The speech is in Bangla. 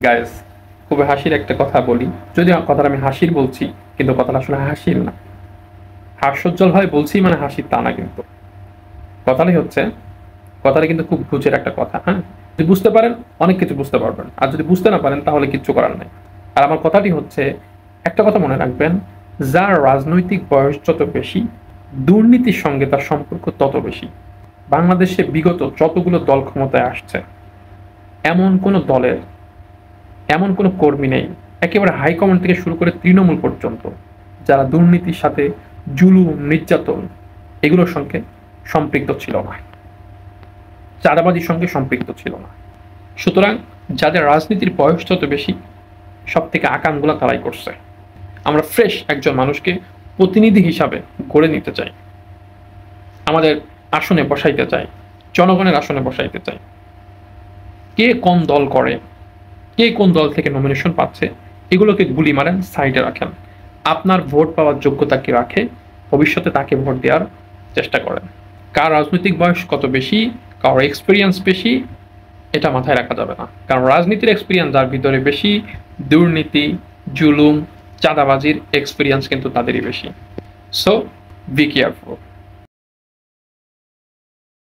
গাইস, খুবই হাসির একটা কথা বলি। যদি কথাটা আমি হাসির বলছি, কিন্তু কথাটা আসলে হাসির না। হাস্যোজ্জ্বল হয় বলছি মানে হাসির তা না, কিন্তু কথাটাই হচ্ছে, কথাটা কিন্তু খুব ঘুচের একটা কথা। হ্যাঁ, যদি বুঝতে পারেন অনেক কিছু বুঝতে পারবেন, আর যদি বুঝতে না পারেন তাহলে কিচ্ছু করার নাই। আর আমার কথাটি হচ্ছে, একটা কথা মনে রাখবেন, যার রাজনৈতিক বয়স যত বেশি, দুর্নীতির সঙ্গে তার সম্পর্ক তত বেশি। বাংলাদেশে বিগত যতগুলো দল ক্ষমতায় আসছে, এমন কোনো দলের এমন কোনো কর্মী নেই, একেবারে হাইকমান্ড থেকে শুরু করে তৃণমূল পর্যন্ত, যারা দুর্নীতির সাথে, জুলুম, নির্যাতন এগুলোর সঙ্গে সম্পৃক্ত ছিল না, চাঁদাবাজির সঙ্গে সম্পৃক্ত ছিল না। সুতরাং যাদের রাজনীতির বয়স যত বেশি, সব থেকে আকামগুলো তারাই করছে। আমরা ফ্রেশ একজন মানুষকে প্রতিনিধি হিসাবে গড়ে নিতে চাই, আমাদের আসনে বসাইতে চাই, জনগণের আসনে বসাইতে চাই। কে কোন দল করে, কে কোন দল থেকে নমিনেশন পাচ্ছে, এগুলোকে গুলি মারেন, সাইডে রাখেন। আপনার ভোট পাওয়ার যোগ্যতা কি রাখে, ভবিষ্যতে তাকে ভোট দেওয়ার চেষ্টা করেন। কার রাজনৈতিক বয়স কত বেশি, কার এক্সপিরিয়েন্স বেশি, এটা মাথায় রাখা যাবে না। কারণ রাজনীতির এক্সপিরিয়েন্স যার ভিতরে বেশি, দুর্নীতি, জুলুম, চাঁদাবাজির এক্সপিরিয়েন্স কিন্তু তাদেরই বেশি। So be careful.